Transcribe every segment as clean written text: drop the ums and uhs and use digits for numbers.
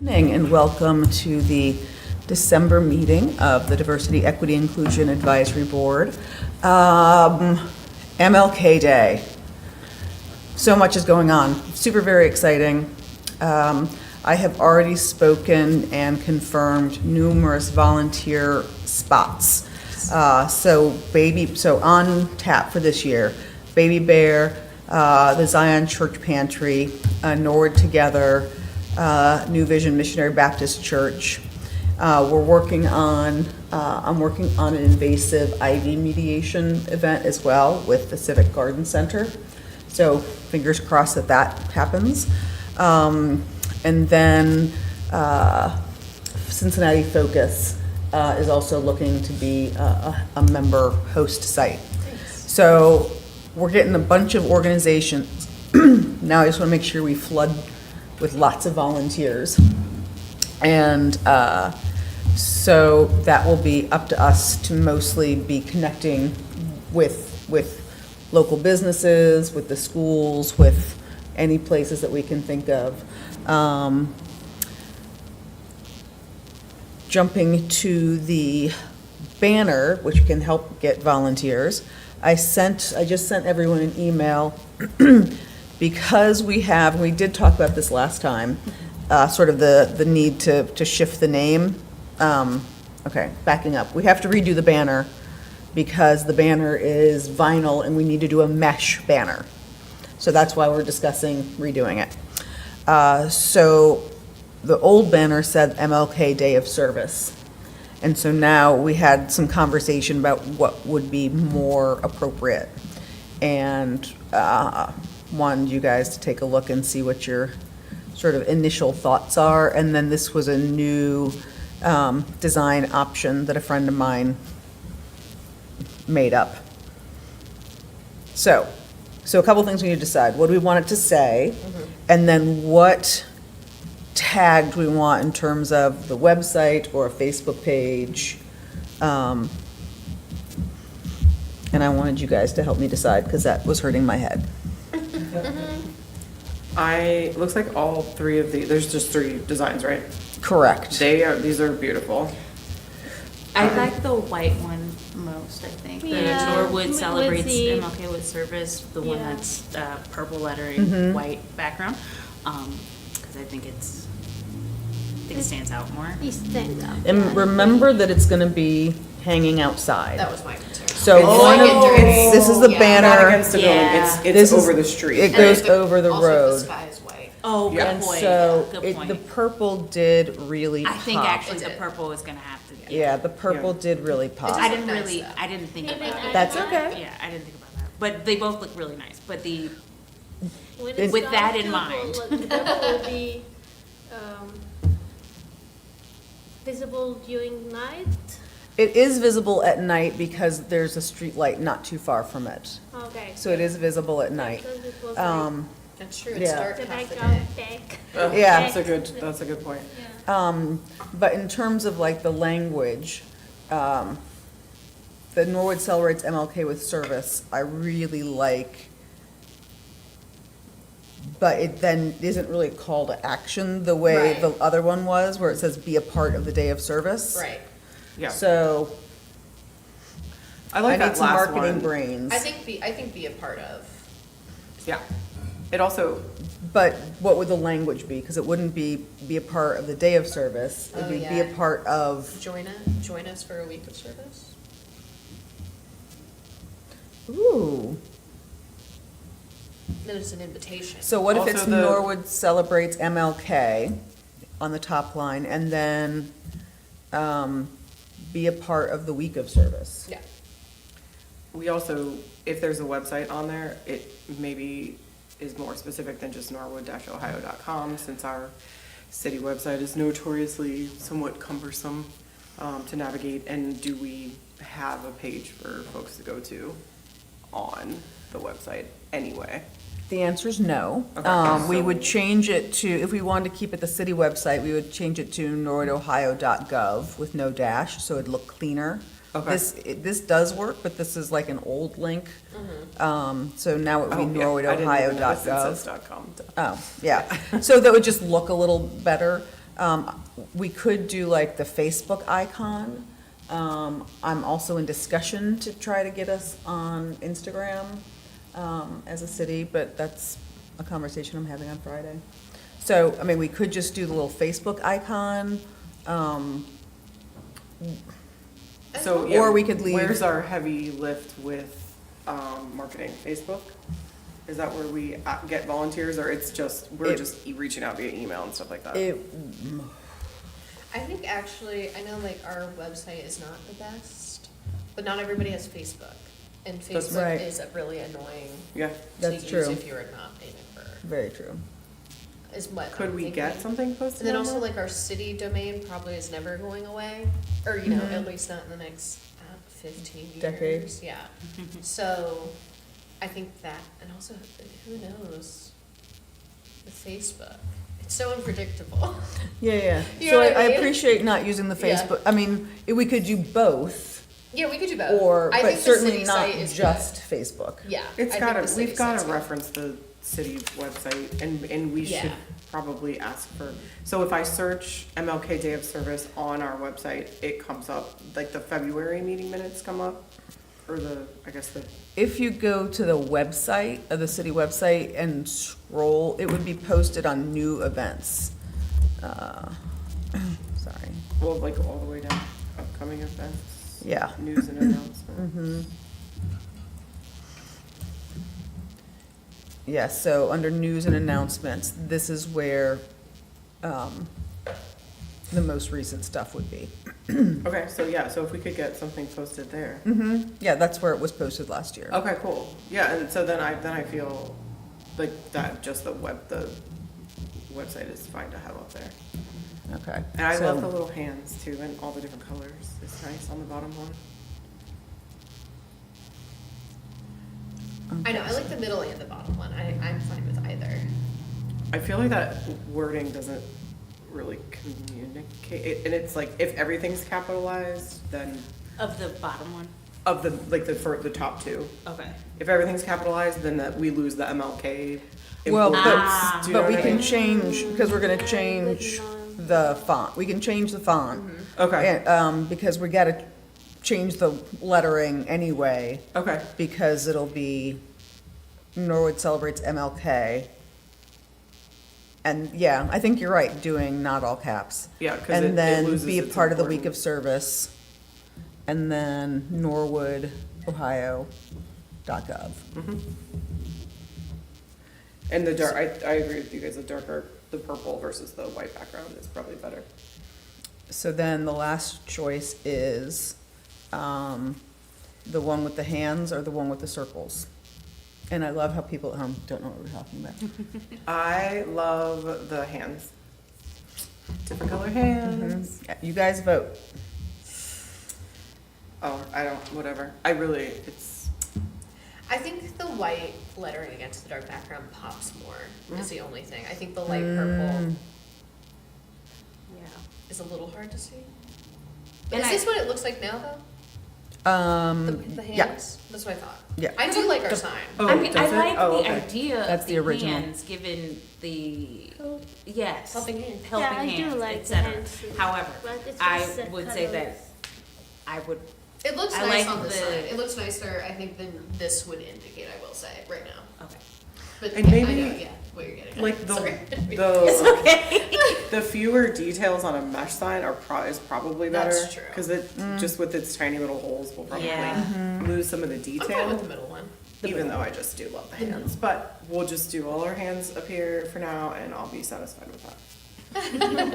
Evening and welcome to the December meeting of the Diversity, Equity, Inclusion Advisory Board. MLK Day. So much is going on. Super very exciting. I have already spoken and confirmed numerous volunteer spots. So on tap for this year, Baby Bear, the Zion Church Pantry, Norwood Together, New Vision Missionary Baptist Church. I'm working on an invasive IV mediation event as well with the Civic Garden Center. So fingers crossed that happens. And then Cincinnati Focus is also looking to be a member host site. Thanks. So we're getting a bunch of organizations. Now I just want to make sure we flood with lots of volunteers. And so that will be up to us to mostly be connecting with local businesses, with the schools, with any places that we can think of. Jumping to the banner, which can help get volunteers, I just sent everyone an email because we did talk about this last time, sort of the need to shift the name. Okay, backing up. We have to redo the banner because the banner is vinyl and we need to do a mesh banner. So that's why we're discussing redoing it. So the old banner said MLK Day of Service. And so now we had some conversation about what would be more appropriate. And wanted you guys to take a look and see what your sort of initial thoughts are. And then this was a new design option that a friend of mine made up. So a couple things we need to decide. What do we want it to say? Mm-hmm. And then what tag do we want in terms of the website or a Facebook page? And I wanted you guys to help me decide because that was hurting my head. Looks like all three of there's just three designs, right? Correct. These are beautiful. I like the white one most, I think. Yeah. The Norwood With celebrates the- MLK with service, the one Yeah. that's purple lettering, Mhm. white background. Because I think it stands out more. It stands out. And remember that it's gonna be hanging outside. That was my concern. So It's one like of, it's- this is the yeah. Not banner. against the Yeah. building, This it's is- over the street. It goes over the Also, road. the sky is white. Oh, Yeah. good And point. so Good point. the purple did really I think pop. actually It the did. purple is going to have to get. Yeah, the purple Yeah. did really pop. I didn't Nice, really, though. I didn't think Even about I- it. That's okay. Yeah, I didn't think about that. But they both look really nice. But When With it's that dark, in mind. The purple will be visible during night. It is visible at night because there's a street light not too far from it. Okay. So it is visible at night. Because it was That's true, it's Yeah. dark the half the background day. back. Yeah. That's a good point. Yeah. But in terms of like the language, the Norwood celebrates MLK with service, I really like, but it then isn't really a call to action the way Right. the other one was, where it says be a part of the day of service. Right. Yeah, So I I like need that some last marketing one. brains. I think be a part of. Yeah, it also, But what would the language be? Because it wouldn't be a part of the day of service. It'd Oh, be yeah. a part of, Join us for a week of service. ooh. Then it's an invitation. So what if Also it's the- Norwood celebrates MLK on the top line and then be a part of the week of service? Yeah. we also, if there's a website on there, it maybe is more specific than just norwood-ohio.com, since our city website is notoriously somewhat cumbersome to navigate. And do we have a page for folks to go to on the website anyway? The answer is no. Okay, We so- would change it to, if we wanted to keep it the city website, we would change it to norwoodohio.gov with no dash, so it'd look cleaner. Okay. This does work, but this is like an old link. So now it would be Oh, yeah, I didn't even notice it norwoodohio.gov. says .com. Oh, yeah. So that would just look a little better. We could do like the Facebook icon. I'm also in discussion to try to get us on Instagram as a city, but that's a conversation I'm having on Friday. So, I mean, we could just do the little Facebook icon. So, yeah, Or we could leave- Where's our heavy lift with marketing? Facebook? Is that where we get volunteers, or it's just, we're It- just reaching out via email and stuff like that? I think actually, I know like our website is not the best, but not everybody has Facebook. And That's Facebook right. is a really annoying Yeah. That's to use true. if you're not a member, Very true. is what Could I'm we thinking. get something posted? And then on also that? like our city domain probably is never going away, or you know, at least not in the next 15 years. Decade. Yeah. So I think that, and also who knows with Facebook, it's so unpredictable. Yeah. You So know what I I mean? appreciate not using the Yeah. Facebook. I mean, we could do both, Yeah, we could do both. or, I but think the certainly city not site is just good. Facebook. Yeah. It's I think gotta, the city we've gotta site's good. reference the city website, and we should Yeah. probably ask for, so if I search MLK Day of Service on our website, it comes up, like the February meeting minutes come up, or I guess the, If you go to the website, the city website, and scroll, it would be posted on new events. Sorry. well, like all the way down, upcoming events, Yeah. news and announcements. Mm-hmm. Yeah, so under news and announcements, this is where the most recent stuff would be. Okay, so yeah, so if we could get something posted there. Mm-hmm. Yeah, that's where it was posted last year. Okay, cool. Yeah, and so then I feel like that just the website is fine to have up there. Okay. And I so- love the little hands too, and all the different colors. It's nice on the bottom one. I know, I like the middle and the bottom one. I'm fine with either. I feel like that wording doesn't really communicate, and it's like if everything's capitalized, then Of the bottom one? of the like for the top two. Okay. If everything's capitalized, then that we lose the MLK. Well, importance. Do you know but we what I can mean? change, because we're gonna Yeah, change written on. the font. We can change the font. Okay. And, because we gotta change the lettering anyway, Okay. because it'll be Norwood celebrates MLK. And yeah, I think you're right, doing not all caps. Yeah, because And then loses be a its part of the week of importance. service. And then Norwood, Ohio.gov. And the dark, I agree with you guys. The purple versus the white background is probably better. So then the last choice is the one with the hands or the one with the circles. And I love how people at home don't know what we're talking about. I love the hands. Different color hands. Yeah, you guys vote. Oh, I don't, whatever. I really, it's, I think the white lettering against the dark background pops more, is the only thing. I think the light purple Yeah. is a little hard to see. But And is I- this what it looks like now, though? The yeah, hands? That's what I thought. Yeah. I do like our sign. oh, I mean, I does it? like Oh, the okay. idea That's of the the original. hands, given the, Oh. yes. Helping hand. Helping Yeah, I do hands, like et the cetera. hands too. However, But it's I just set would say that colors. I would, It looks I nice like on the the- sign. It looks nicer, I think, than this would indicate, I will say, right now. okay. But And yeah, maybe, I know, yeah, what you're getting at. like Sorry. the fewer details on a mesh sign is probably better. That's true. Because it, just with its tiny little holes, will probably Yeah. lose some of the I'm fine with detail. the middle one. Even though I just do love the hands, but we'll just do all our hands up here for now, and I'll be satisfied with that.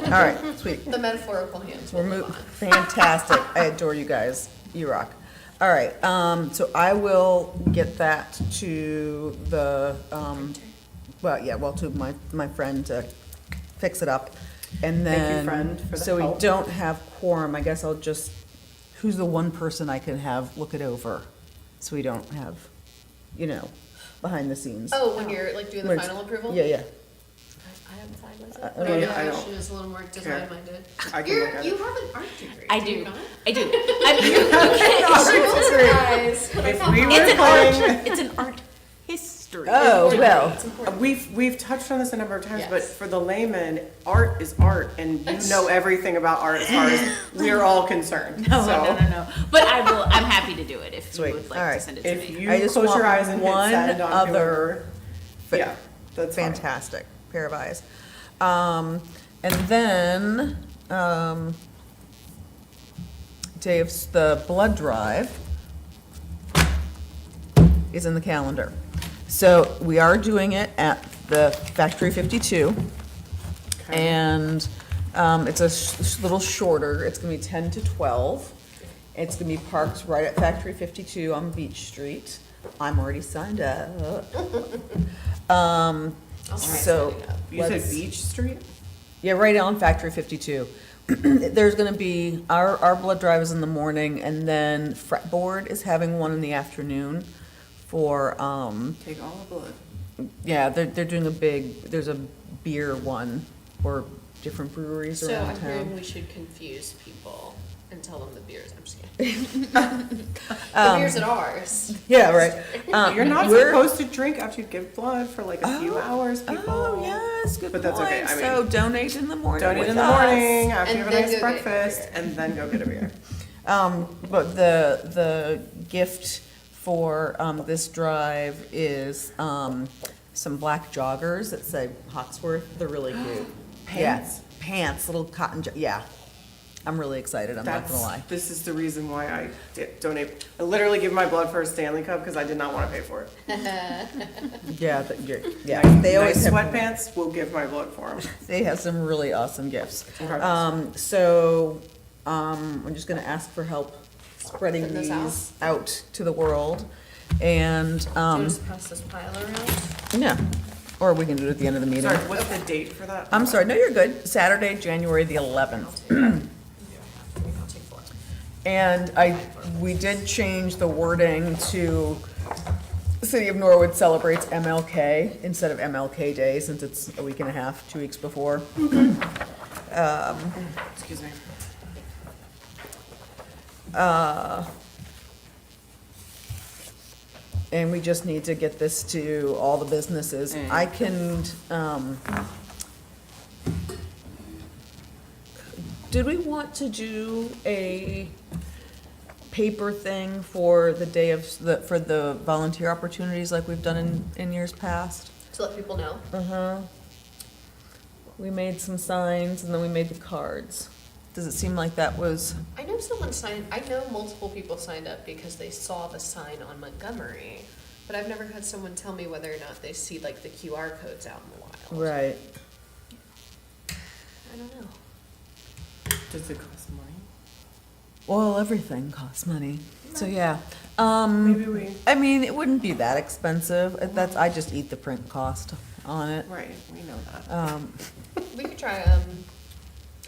all right, sweet. The metaphorical hands We're will move on. fantastic. I adore you guys. You rock. All right, so I will get that to the, to my friend to fix it up. And Thank you, then, friend, for the so we help. don't have quorum, I guess I'll just, who's the one person I can have look it over? So we don't have, behind the scenes. Oh, when you're like doing the When it's- final approval? Yeah, yeah. I am fine with I it. mean, Maybe I I don't should is a little more design minded. I can look at You it. have an art degree. I do. do, you not? I do. I mean, If we were it's an playing, art, it's an art history history. Oh, well, It's important. We've touched on this a number of times, but Yes. for the layman, art is art, and you know everything about art as far as we're all concerned. No, So no. But I'm happy to do it if Sweet. you would like All to right. send it to if me. you I just close your want eyes and hit one send on other whoever, yeah, that's fine. fantastic pair of eyes. And then, Dave's, the blood drive is in the calendar. So we are doing it at the Factory 52. Okay. And it's a little shorter, it's gonna be 10 to 12. It's gonna be parked right at Factory 52 on Beach Street. I'm already signed up. I'll try So, setting up. You said let's- Beach Street? Yeah, right on Factory 52. There's gonna be, our blood drive is in the morning, and then Fretboard is having one in the afternoon for, Take all the blood. yeah, they're doing there's a beer one for different breweries So around I'm hearing town. we should confuse people and tell them the beers, I'm just kidding. The beers are ours. Yeah, right. You're not we're- supposed to drink after you give blood for like a few hours, people. Oh, yes, good But that's okay, point. I So mean, donate in the morning Donate with in the us. morning after you And have a then nice go get a breakfast, beer. and then go get a beer. But the gift for, this drive is, some black joggers that say Hawksworth. They're really cute. Pants? Yeah, pants, little cotton, yeah. I'm really excited, I'm not gonna lie. This is the reason why I donate. I literally give my blood for a Stanley Cup because I did not want to pay for it. Yeah, they always Nice have, sweatpants, we'll give my blood for them. they have some really awesome gifts. Okay. So, I'm just gonna ask for help spreading Putting those these out to the world. And, Do you want us to pass this pile around? yeah, or we can do it at the end of the meeting. Sorry, what's the date for that? I'm sorry, no, you're good. Saturday, January the I'll 11th. take that. I'll take 4. And we did change the wording to City of Norwood celebrates MLK instead of MLK Day, since it's a week and a half, 2 weeks before. Excuse me. And we just need to get this to all the businesses. I can, did we want to do a paper thing for the day of, for the volunteer opportunities like we've done in years past? To let people know. Uh-huh. We made some signs and then we made the cards. Does it seem like that was, I know I know multiple people signed up because they saw the sign on Montgomery, but I've never had someone tell me whether or not they see like the QR codes out in the wild. right? I don't know. Does it cost money? Well, everything costs money, so yeah. Maybe we, I mean, it wouldn't be that expensive. I just eat the print cost on it. right, we know that. We could try,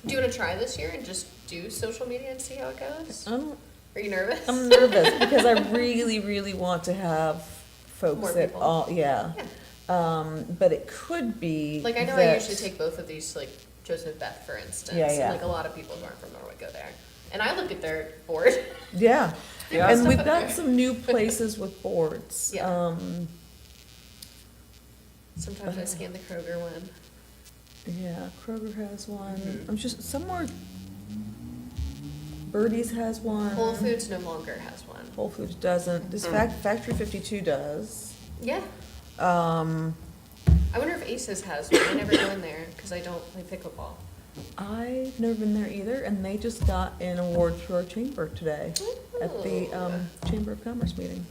do you wanna try this year and just do social media and see how it goes? Are you nervous? I'm nervous because I really, really want to have folks More that people. all, yeah. Yeah. But it could be Like, I know I that- usually take both of these, like Joseph Beth, for instance. Yeah, yeah. Like, a lot of people who aren't from Norwood go there. And I look at their board. Yeah, Yeah. and we've got some new places with boards. Yeah. Sometimes I scan the Kroger one. Yeah, Kroger has one. Mm-hmm. I'm just, somewhere, Birdie's has one. Whole Foods no longer has one. Whole Foods doesn't. This Factory 52 does. Yeah. Um, I wonder if Aces has one. I never go in there because I don't play pickleball. I've never been there either, and they just got an award through our chamber today at the Ooh. Chamber of Commerce meeting.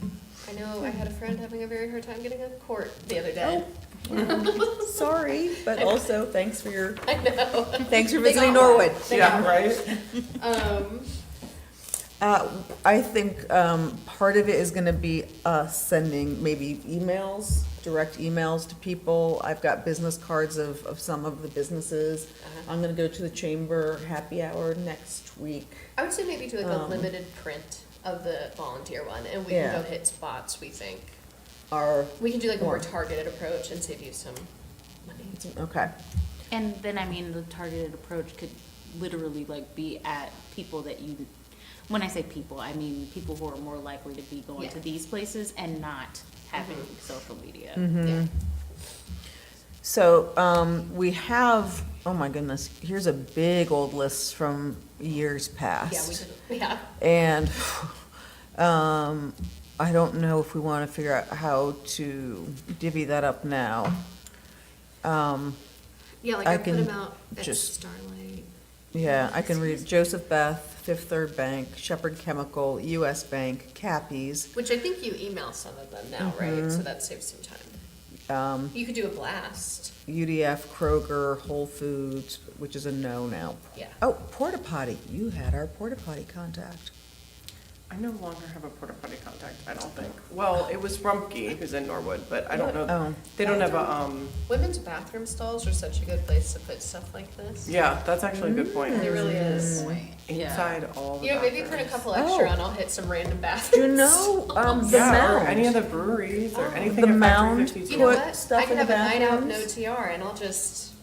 I know I had a friend having a very hard time getting a court the other day. Sorry, but also thanks for your, I know. thanks for They visiting got one. Norwood. Yeah, right? I think part of it is gonna be us sending maybe emails, direct emails to people. I've got business cards of some of the businesses. I'm gonna go to the chamber happy hour next week. I would say maybe do like a limited print of the volunteer one, and we Yeah. can go hit spots we think. We We can do like a more Or- targeted approach and save you some money. okay, And then, I mean, the targeted approach could literally like be at people that you, when I say people, I mean people who are more likely to be going Yeah. to these places and not having social media. Yeah. So, we have, oh my goodness, here's a big old list from years past. Yeah, we did, yeah. And, I don't know if we want to figure out how to divvy that up now. Yeah, like I I put can them out at just- Starlight. Yeah, I can read Joseph Beth, Fifth Third Bank, Shepherd Chemical, US Bank, Cappies. Which I think you email some of them now, right? So that saves some time. You could do a blast. UDF, Kroger, Whole Foods, which is a no now. Yeah. Oh, Porta Potty, you had our Porta Potty contact. I no longer have a porta potty contact, I don't think. Well, it was Rumpke, who's in Norwood, but I don't know, Oh. they don't have a, Women's bathroom stalls are such a good place to put stuff like this. yeah, that's actually a good point. It really is. Inside all the You know, maybe print a bathrooms. couple extra Oh. and I'll hit some random Do bathrooms. you know, the Yeah, or Mound? any of the breweries or anything The at Mound. Factory 52. You know Put what? stuff I can in have the a night out, no bathrooms? TR, and I'll just.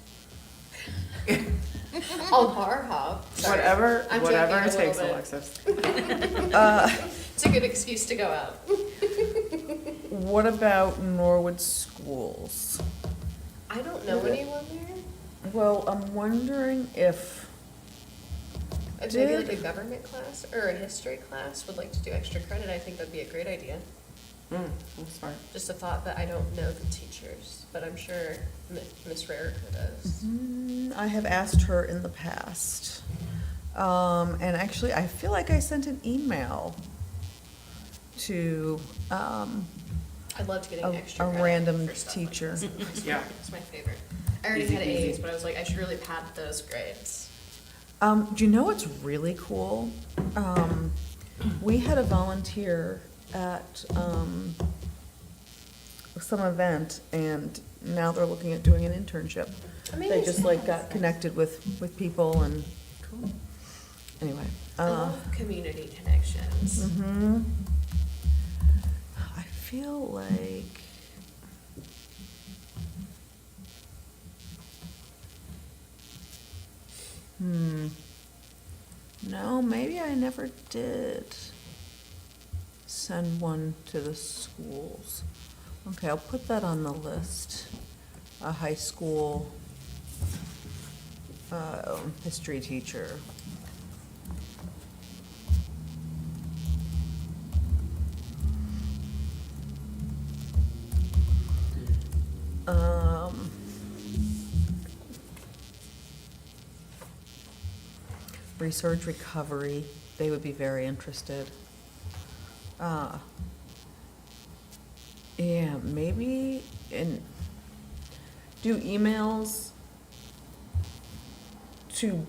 I'll bar hop. Sorry. Whatever, I'm whatever joking it a takes, little bit. Alexis. It's a good excuse to go out. What about Norwood schools? I don't know anyone there. Well, I'm wondering if, Maybe Did- like a government class or a history class would like to do extra credit. I think that'd be a great idea. That's smart. Just a thought that I don't know the teachers, but I'm sure Miss Rarica does. I have asked her in the past. And actually, I feel like I sent an email to, I loved getting A- extra a credit random for stuff teacher. Like this. Yeah. It's my favorite. I already Easy had peasy. A's, but I was like, I should really pad those grades. do you know what's really cool? We had a volunteer at, some event, and now they're looking at doing an internship. They just like got connected with people and, anyway. I love community connections. Mm-hmm. I feel like. No, maybe I never did send one to the schools. Okay, I'll put that on the list. A high school, history teacher. Research recovery, they would be very interested. Yeah, maybe do emails to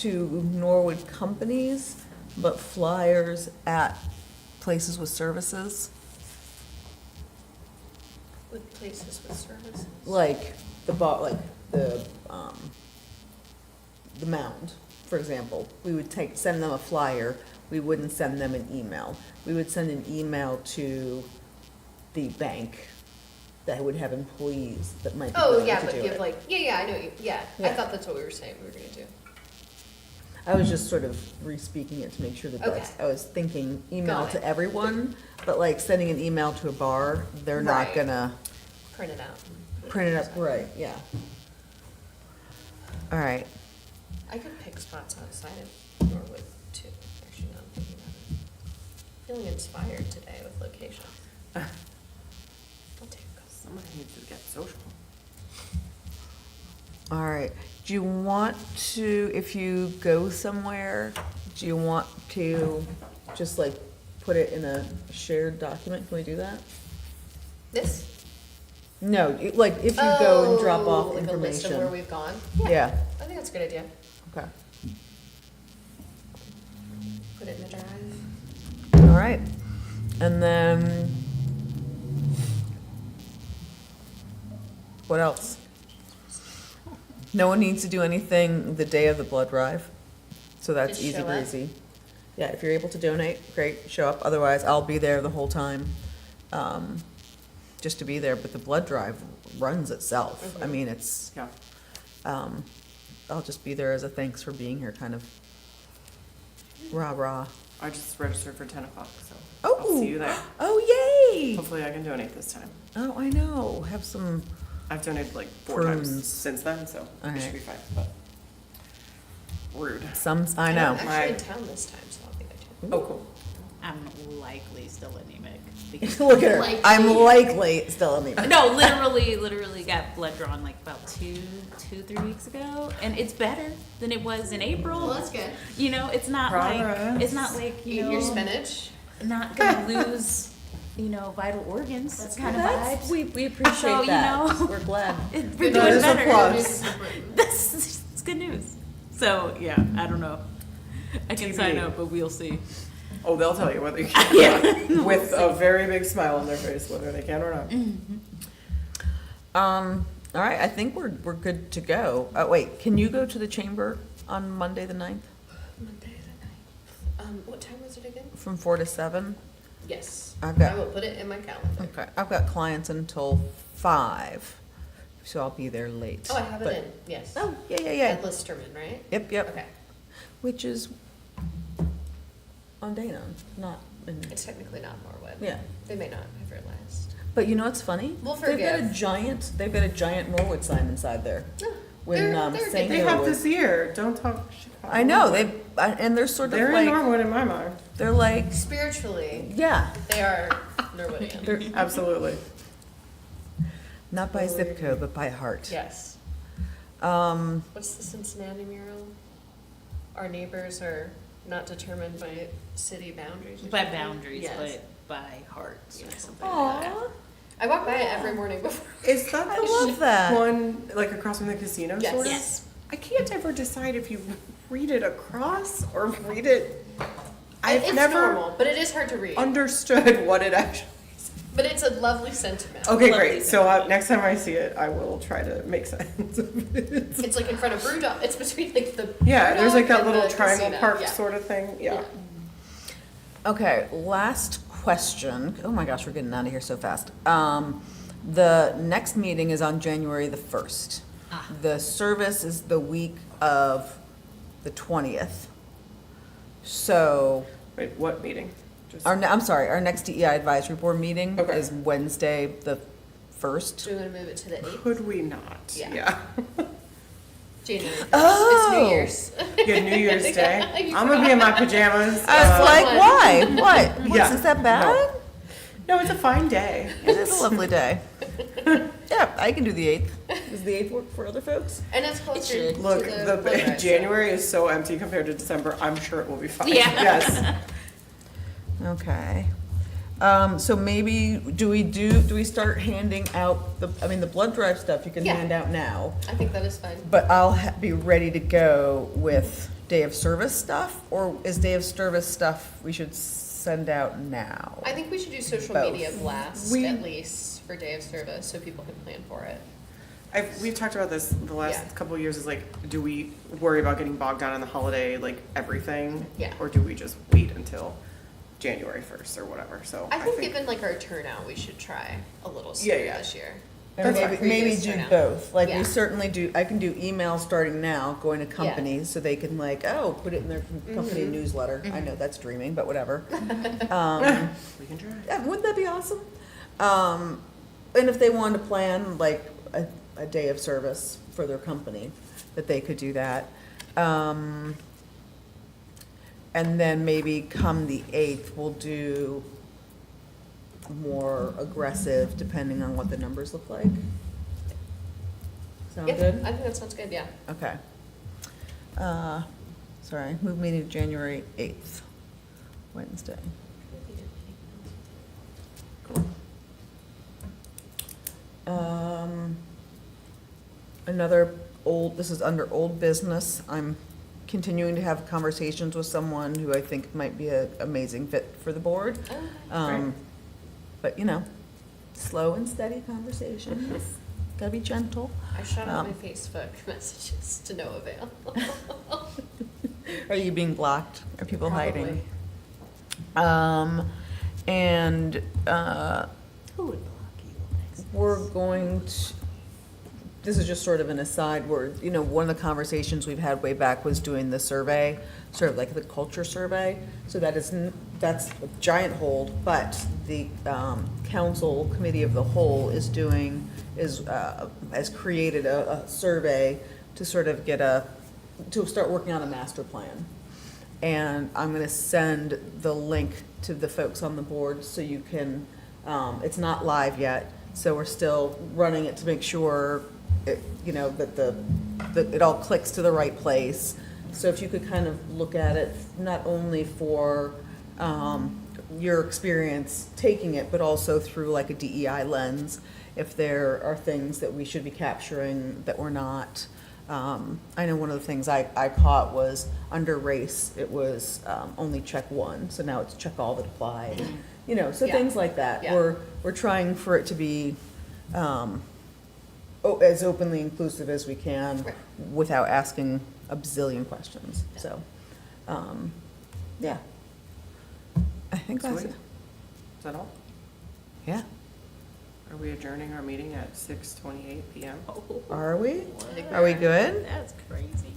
Norwood companies, but flyers at places with services, With places with services. like the Mound, for example. We would send them a flyer, we wouldn't send them an email. We would send an email to the bank that would have employees that might be Oh, willing yeah, to but do give it. like, yeah, I know you, yeah. I Yeah. thought that's what we were saying we were gonna do. I was just sort of re-speaking it to make sure that that's, Okay. I was thinking email Got to it. everyone, but like sending an email to a bar, they're not Right. gonna Print it out. and put print it on up, the side. right, yeah. All right, I could pick spots outside of Norwood too, actually, now I'm thinking about it. Feeling inspired today with location. I'll take a couple. Somebody needs to get social. all right. Do you want to, if you go somewhere, do you want to just like put it in a shared document? Can we do that? This? No, like if you go and drop Oh, off like a list of where information. we've gone? Yeah, I think that's a good idea. okay, Put it in the drive. all right. And then, what else? No one needs to do anything the day of the blood drive, so that's Just easy show up. breezy. Yeah, if you're able to donate, great, show up, otherwise I'll be there the whole time, just to be there, but the blood drive runs itself. I mean, it's, Yeah. I'll just be there as a thanks for being here kind of Rah, rah. I just registered for 10 o'clock, so Oh. I'll see you there. Oh, yay! Hopefully I can donate this time. Oh, I know. Have some, I've donated like 4 times Prunes. since then, so it should be fine, but rude. I know. I'm actually in town this time, so I'll be there too. Oh, cool. I'm likely still anemic. Because Look at her. Likely. I'm likely still anemic. no, literally got blood drawn like about 3 weeks ago, and it's better than it was in April. Well, that's good. You know, it's not Progress. like, it's not like, you Eat know, your spinach. not gonna lose, you know, vital organs. That's kind of vibes. We appreciate So, you that. know. We're glad. We're That doing is a better. plus. That's it's good news. So yeah, I don't know. I can sign TBD. up, but we'll see. Oh, they'll tell you whether you can or not, with a very big smile on their face, whether they can or not. All right, I think we're good to go. Wait, can you go to the chamber on Monday the 9th Monday the 9th. What time was it again? from 4 to 7? Yes. I've got- I will put it in my calendar. Okay, I've got clients until 5, so I'll be there late. Oh, I have but- it in, yes. Oh, yeah, yeah, At yeah. Listerman, right? Yep. Okay. Which is on Dana, not in, It's technically not Norwood. yeah. They may not have realized. But you know what's funny? We'll They've got forgive. they've got a giant Norwood sign inside there. No, When, they're St. They have Norwood. this year, don't talk shit about I know, Norwood. and they're sort of They're in like, Norwood in my mind. they're like, Spiritually, yeah, they are Norwoodian. they're Absolutely. not by zip code, but by heart. Yes. Um, What's the Cincinnati mural? Our neighbors are not determined by city boundaries. or By something? boundaries, Yes. but by hearts or something like that. aw, I walk by it every morning before. Is that I the love that. one, like across from the casino, Yes. sort of? Yes. I can't ever decide if you read it across or read it. I've It's never normal, but it is hard to read. understood what it actually is. But it's a lovely sentiment. Okay, Lovely great. So sentiment. next time I see it, I will try to make sense of it. It's like in front of Brewdog. It's between like the. Yeah, there's like that Brewdog and little the triangle casino. park Yeah. sort of thing. Yeah. okay, last question. Oh my gosh, we're getting out of here so fast. The next meeting is on January the 1st. Ah. The service is the week of the 20th. So, Wait, what meeting? Just I'm sorry, our next DEI advisory board meeting Okay. is Wednesday the 1st. Do we want to move it to the 8th? could we not? Yeah. January 1st. Oh. It's New Year's. Yeah, New Year's Day. Yeah, you I'm gonna be in my pajamas. I was uh, like, one. why? What? Yeah, Is that bad? no. No, it's a fine day. It is a lovely day. Yeah, I can do the 8th. Does the 8th work for other folks? And it's closer should. to Look, the the blood drive, so- January is so empty compared to December. I'm sure it will be fine. Yeah. Yes. Okay. So maybe, do we start handing out the blood drive stuff you can Yeah. hand out now, I think that is fine. but I'll be ready to go with day of service stuff, or is day of service stuff we should send out now? I think we should do social Both. media blast We- at least for day of service so people can plan for it. We've talked about this the last Yeah. couple of years, is like, do we worry about getting bogged down in the holiday, like everything? Yeah. Or do we just wait until January 1st or whatever? So I think given like our turnout, we should try a little Yeah, sooner yeah. this year. Or That's maybe, fine. maybe Previous do turnout. both, like Yeah. we certainly do, I can do emails starting now, going to companies, so they can like, oh, put it in their company Mhm. newsletter. I know that's dreaming, but whatever. we can try. Yeah, wouldn't that be awesome? And if they wanted to plan like a day of service for their company, that they could do that. And then maybe come the 8th, we'll do more aggressive, depending on what the numbers look like. Sound Yeah, good? I think that sounds good, yeah. Okay. Sorry, move meeting to January 8th, Wednesday. Another this is under old business. I'm continuing to have conversations with someone who I think might be an amazing fit for the board. Oh, But, slow and steady conversations. Gotta be gentle. I shut out Um, my Facebook messages to no avail. Are you being blocked? Are people hiding? Probably. And Who would block you? we're going to, this is just sort of an aside where, you know, one of the conversations we've had way back was doing the survey, sort of like the culture survey. So that's a giant hold, but the council committee of the whole has created a survey to sort of to start working on a master plan. And I'm gonna send the link to the folks on the board so you can, it's not live yet, so we're still running it to make sure, you know, that it all clicks to the right place. So if you could kind of look at it, not only for your experience taking it, but also through like a DEI lens, if there are things that we should be capturing that we're not. I know one of the things I caught was under race, it was only check one, so now it's check all that apply. You know, so Yeah. things like that. Yeah. We're trying for it to be as openly inclusive as we can Right. without asking a bazillion questions, Yeah. so, yeah. I think that's Sweet. it. Is that all? Yeah. Are we adjourning our meeting at 6:28 PM? Are we? What? Are we good? That's crazy.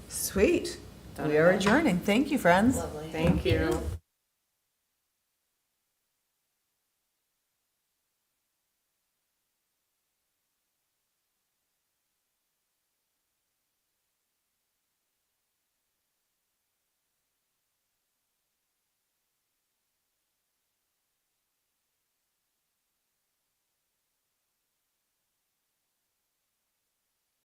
Sweet. Done We and are done. adjourning. Thank you, friends. Lovely. Thank you.